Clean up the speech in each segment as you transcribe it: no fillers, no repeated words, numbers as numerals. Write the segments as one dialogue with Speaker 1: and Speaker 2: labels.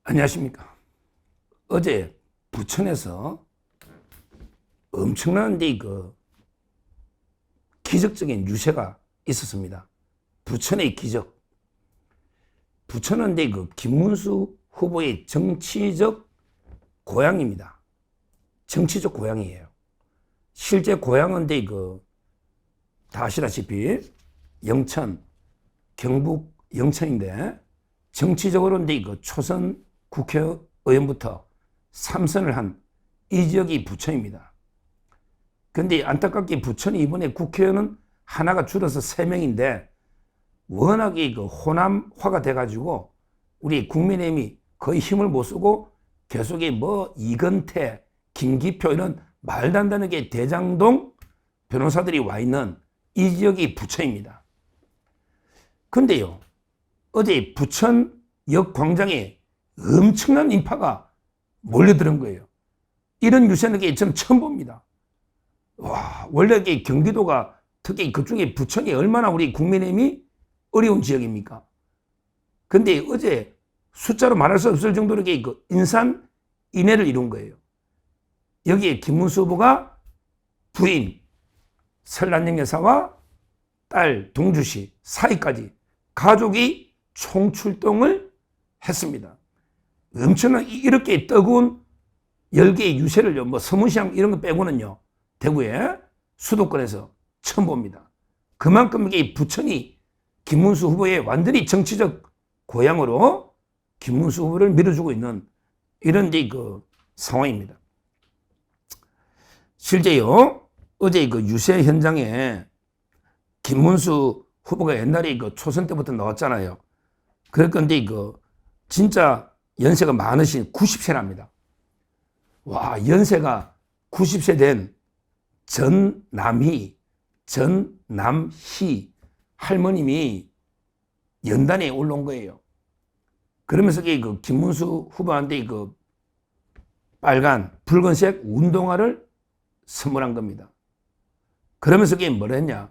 Speaker 1: 안녕하십니까. 어제 부천에서 엄청난 기적적인 유세가 있었습니다. 부천의 기적. 부천은 김문수 후보의 정치적 고향입니다. 정치적 고향이에요. 실제 고향은 다 아시다시피 영천, 경북 영천인데 정치적으로는 초선 국회의원부터 3선을 한 이 지역이 부천입니다. 근데 안타깝게 부천이 이번에 국회의원은 하나가 줄어서 3명인데 워낙에 호남화가 돼가지고 우리 국민의힘이 거의 힘을 못 쓰고 계속에 이건태, 김기표 이런 말도 안 되는 게 대장동 변호사들이 와 있는 이 지역이 부천입니다. 근데요, 어제 부천역 광장에 엄청난 인파가 몰려드는 거예요. 이런 유세는 저는 처음 봅니다. 와, 원래 경기도가 특히 그쪽에 부천이 얼마나 우리 국민의힘이 어려운 지역입니까? 근데 어제 숫자로 말할 수 없을 정도로 인산 인해를 이룬 거예요. 여기에 김문수 후보가 부인 설란영 여사와 딸 동주씨 사이까지 가족이 총출동을 했습니다. 엄청난 이렇게 뜨거운 열개의 유세를요, 서문시장 이런 거 빼고는요, 대구의 수도권에서 처음 봅니다. 그만큼 이게 부천이 김문수 후보의 완전히 정치적 고향으로 김문수 후보를 밀어주고 있는 이런 상황입니다. 실제요, 어제 유세 현장에 김문수 후보가 옛날에 초선 때부터 나왔잖아요. 그런데 진짜 연세가 많으신 90세랍니다. 와, 연세가 90세 된 전남희 할머님이 연단에 올라온 거예요. 그러면서 김문수 후보한테 빨간, 붉은색 운동화를 선물한 겁니다. 그러면서 뭐라 했냐?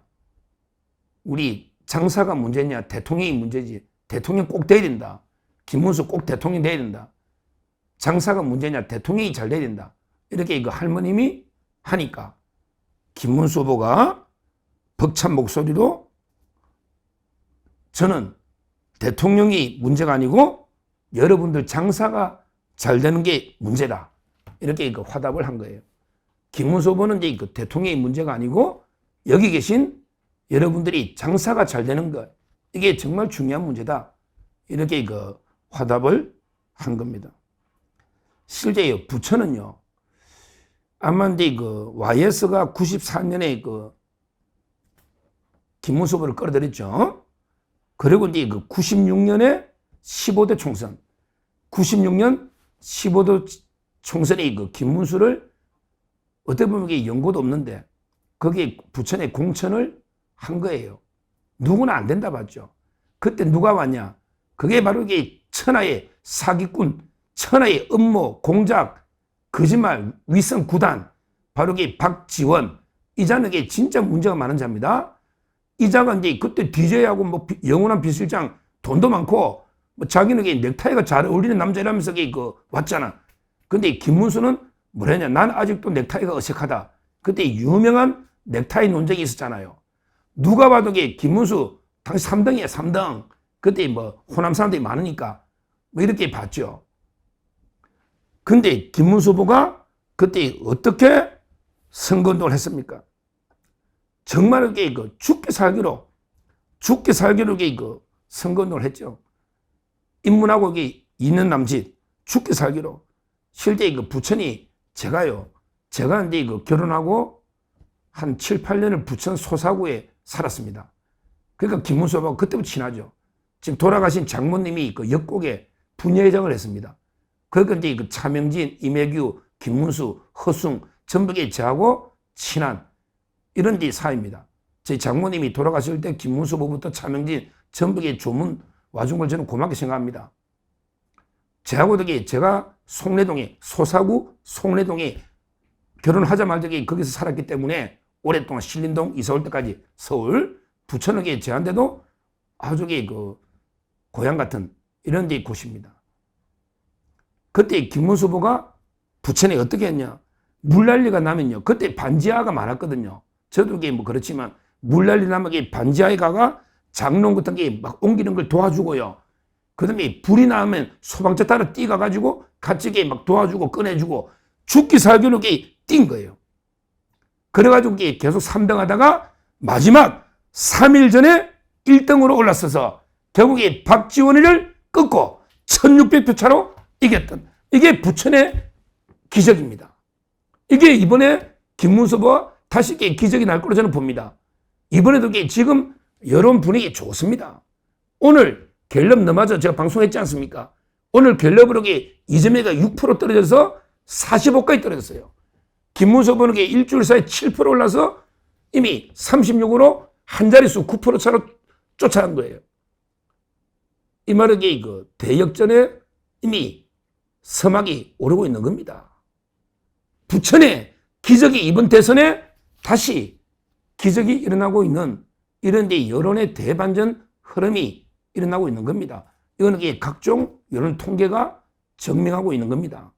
Speaker 1: 우리 장사가 문제냐? 대통령이 문제지. 대통령 꼭 돼야 된다. 김문수 꼭 대통령 돼야 된다. 장사가 문제냐? 대통령이 잘 돼야 된다. 이렇게 할머님이 하니까 김문수 후보가 벅찬 목소리로 저는 대통령이 문제가 아니고 여러분들 장사가 잘 되는 게 문제다. 이렇게 화답을 한 거예요. 김문수 후보는 대통령이 문제가 아니고 여기 계신 여러분들이 장사가 잘 되는 것, 이게 정말 중요한 문제다. 이렇게 화답을 한 겁니다. 실제요, 부천은요, 아마 YS가 94년에 김문수 후보를 끌어들였죠. 그리고 96년에 15대 총선, 96년 15대 총선에 김문수를 어떻게 보면 연고도 없는데 거기에 부천에 공천을 한 거예요. 누구나 안 된다 봤죠. 그때 누가 왔냐? 그게 바로 천하의 사기꾼, 천하의 음모, 공작, 거짓말, 위선 구단, 바로 박지원. 이 자는 진짜 문제가 많은 자입니다. 이 자가 그때 DJ하고 영원한 비실장 돈도 많고 자기는 넥타이가 잘 어울리는 남자라면서 왔잖아. 근데 김문수는 뭐랬냐? 난 아직도 넥타이가 어색하다. 그때 유명한 넥타이 논쟁이 있었잖아요. 누가 봐도 김문수 당시 3등이야, 3등. 그때 호남 사람들이 많으니까 이렇게 봤죠. 근데 김문수 후보가 그때 어떻게 선거운동을 했습니까? 정말 죽게 살기로 선거운동을 했죠. 인문하고 있는 남짓, 죽게 살기로. 실제 부천이 제가 결혼하고 한 7, 8년을 부천 소사구에 살았습니다. 그러니까 김문수 후보가 그때부터 친하죠. 지금 돌아가신 장모님이 역곡에 분회장을 했습니다. 그러니까 차명진, 이매규, 김문수, 허숭 전부 저하고 친한 이런 사이입니다. 저희 장모님이 돌아가실 때 김문수 후보부터 차명진 전부 조문 와준 걸 저는 고맙게 생각합니다. 저하고도 제가 소사구 송내동에 결혼하자마자 거기서 살았기 때문에 오랫동안 신림동 이사 올 때까지 서울, 부천역에 제한데도 아주 고향 같은 이런 데 곳입니다. 그때 김문수 후보가 부천에 어떻게 했냐. 물난리가 나면요. 그때 반지하가 많았거든요. 저도 이게 뭐 그렇지만 물난리 나면 반지하에 가가 장롱 같은 게 막 옮기는 걸 도와주고요. 그 다음에 불이 나면 소방차 따라 뛰어가가지고 같이 막 도와주고 꺼내주고 죽기 살기로 뛴 거예요. 그래가지고 계속 3등 하다가 마지막 3일 전에 1등으로 올랐어서 결국에 박지원을 꺾고 1600표 차로 이겼던 이게 부천의 기적입니다. 이게 이번에 김문수 후보가 다시 기적이 날 거로 저는 봅니다. 이번에도 지금 여론 분위기 좋습니다. 오늘 갤럽 넘어져 제가 방송했지 않습니까? 오늘 갤럽으로 이재명이가 6% 떨어져서 45까지 떨어졌어요. 김문수 후보는 일주일 사이에 7% 올라서 이미 36으로 한 자릿수 9% 차로 쫓아간 거예요. 이 말은 그 대역전에 이미 서막이 오르고 있는 겁니다. 부천에 기적이 이번 대선에 다시 기적이 일어나고 있는 이런 여론의 대반전 흐름이 일어나고 있는 겁니다. 이거는 각종 여론 통계가 증명하고 있는 겁니다.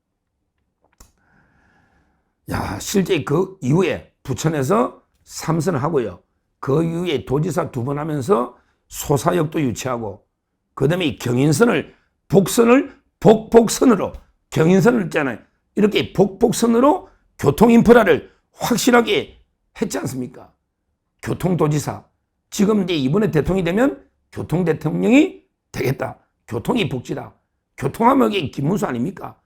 Speaker 1: 야, 실제 그 이후에 부천에서 3선을 하고요. 그 이후에 도지사 2번 하면서 소사역도 유치하고 그 다음에 경인선을 복선으로 경인선을 있잖아요. 이렇게 복선으로 교통인프라를 확실하게 했지 않습니까? 교통도지사. 지금 이제 이번에 대통령이 되면 교통대통령이 되겠다. 교통이 복지다. 교통하면 김문수 아닙니까?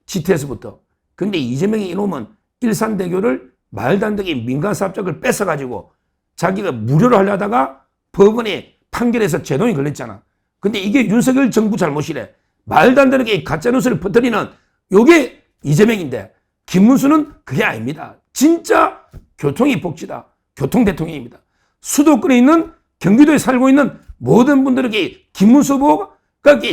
Speaker 1: GTS부터. 근데 이재명이 이놈은 일산대교를 말도 안 되게 민간사업자를 뺏어가지고 자기가 무료로 하려다가 법원에 판결해서 제동이 걸렸잖아. 근데 이게 윤석열 정부 잘못이래. 말도 안 되게 가짜뉴스를 퍼뜨리는 요게 이재명인데 김문수는 그게 아닙니다. 진짜 교통이 복지다. 교통대통령입니다. 수도권에 있는 경기도에 살고 있는 모든 분들에게 김문수 후보가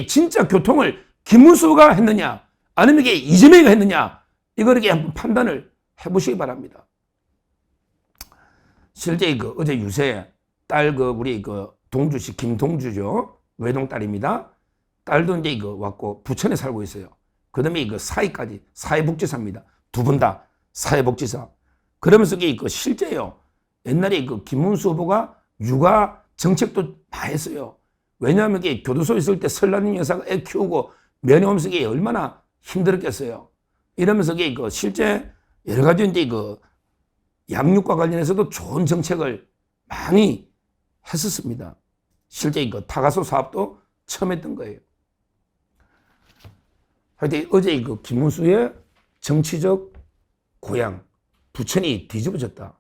Speaker 1: 진짜 교통을 김문수 후보가 했느냐 아니면 이게 이재명이가 했느냐 이걸 한번 판단을 해보시기 바랍니다. 실제 어제 유세 딸 우리 동주씨 김동주죠. 외동딸입니다. 딸도 이제 왔고 부천에 살고 있어요. 그 다음에 사회까지 사회복지사입니다. 두 분 다 사회복지사. 그러면서 실제요. 옛날에 김문수 후보가 육아 정책도 많이 했어요. 왜냐하면 교도소에 있을 때 설날인 여사가 애 키우고 면회 오면서 얼마나 힘들었겠어요. 이러면서 실제 여러 가지 이제 양육과 관련해서도 좋은 정책을 많이 했었습니다. 실제 타가소 사업도 처음 했던 거예요. 하여튼 어제 김문수의 정치적 고향 부천이 뒤집어졌다.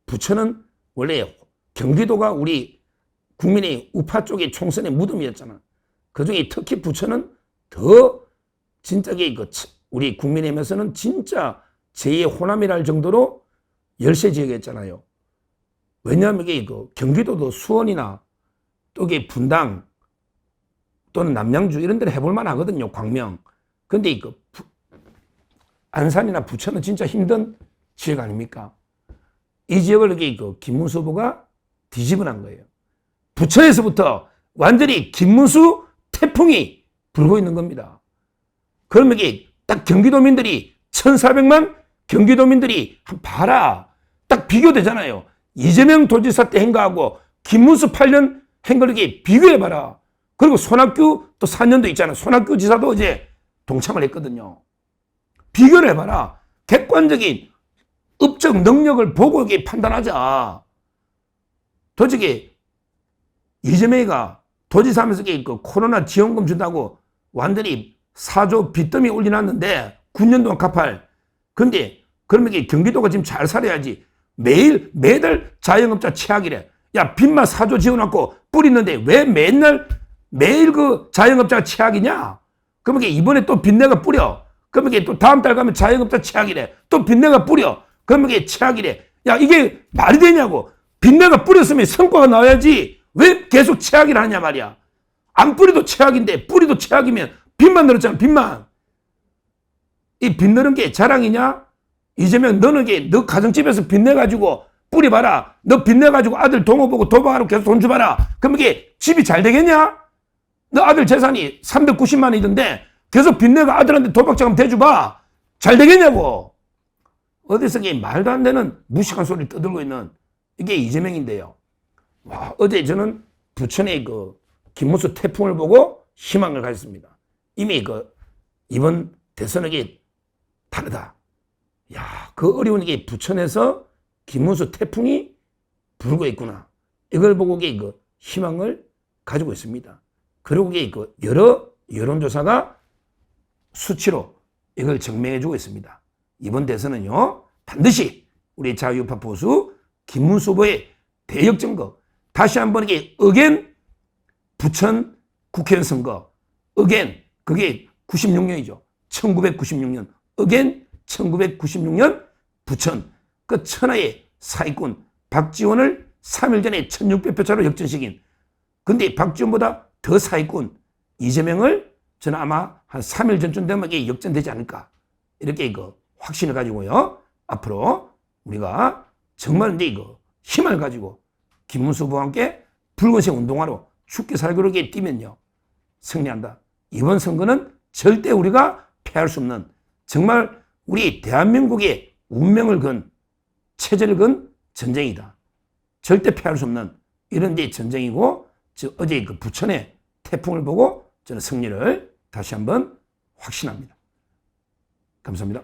Speaker 1: 부천은 원래 경기도가 우리 국민의 우파 쪽의 총선의 무덤이었잖아. 그중에 특히 부천은 더 진짜 우리 국민의힘에서는 진짜 제2의 호남이랄 정도로 열세 지역이었잖아요. 왜냐하면 경기도도 수원이나 또 분당 또는 남양주 이런 데를 해볼 만하거든요. 광명. 근데 안산이나 부천은 진짜 힘든 지역 아닙니까? 이 지역을 김문수 후보가 뒤집어난 거예요. 부천에서부터 완전히 김문수 태풍이 불고 있는 겁니다. 그러면 딱 경기도민들이 1,400만 경기도민들이 봐라. 딱 비교되잖아요. 이재명 도지사 때 행가하고 김문수 8년 행거를 비교해봐라. 그리고 손학규 또 4년도 있잖아요. 손학규 지사도 어제 동참을 했거든요. 비교를 해봐라. 객관적인 업적 능력을 보고 판단하자. 도저히 이재명이가 도지사 하면서 코로나 지원금 준다고 완전히 4조 빚더미 올려놨는데 9년 동안 갚을. 근데 그러면 경기도가 지금 잘 살아야지. 매달 자영업자 최악이래. 야, 빚만 4조 지어놨고 뿌리는데 왜 매일 자영업자가 최악이냐? 그러면 이번에 또 빚내가 뿌려. 그러면 또 다음 달 가면 자영업자 최악이래. 또 빚내가 뿌려. 그러면 최악이래. 야, 이게 말이 되냐고. 빚내가 뿌렸으면 성과가 나와야지. 왜 계속 최악이라 하냐 말이야. 안 뿌리도 최악인데 뿌리도 최악이면 빚만 늘었잖아. 빚만. 이 빚 늘은 게 자랑이냐? 이재명 너는 너 가정집에서 빚내가지고 뿌리봐라. 너 빚내가지고 아들 동호 보고 도박하러 계속 돈 줘봐라. 그럼 이게 집이 잘 되겠냐? 너 아들 재산이 390만 원이던데 계속 빚내가 아들한테 도박자금 대줘봐. 잘 되겠냐고. 어디서 이 말도 안 되는 무식한 소리를 떠들고 있는 이게 이재명인데요. 와, 어제 저는 부천의 그 김문수 태풍을 보고 희망을 가졌습니다. 이미 그 이번 대선은 이게 다르다. 야, 그 어려운 게 부천에서 김문수 태풍이 불고 있구나. 이걸 보고 이게 그 희망을 가지고 있습니다. 그리고 이게 그 여러 여론조사가 수치로 이걸 증명해주고 있습니다. 이번 대선은요, 반드시 우리 자유우파 보수 김문수 후보의 대역전거, 다시 한번 이게 어겐 부천 국회의원 선거, 어겐 그게 96년이죠. 1996년 어겐 1996년 부천 그 천하의 사기꾼 박지원을 3일 전에 1600표 차로 역전시킨, 근데 박지원보다 더 사기꾼 이재명을 저는 아마 한 3일 전쯤 되면 이게 역전되지 않을까, 이렇게 그 확신을 가지고요, 앞으로 우리가 정말 이제 이거 힘을 가지고 김문수 후보와 함께 붉은색 운동화로 죽게 살기로 뛰면요, 승리한다. 이번 선거는 절대 우리가 패할 수 없는, 정말 우리 대한민국의 운명을 건, 체제를 건 전쟁이다. 절대 패할 수 없는 이런 데 전쟁이고, 어제 그 부천의 태풍을 보고 저는 승리를 다시 한번 확신합니다. 감사합니다.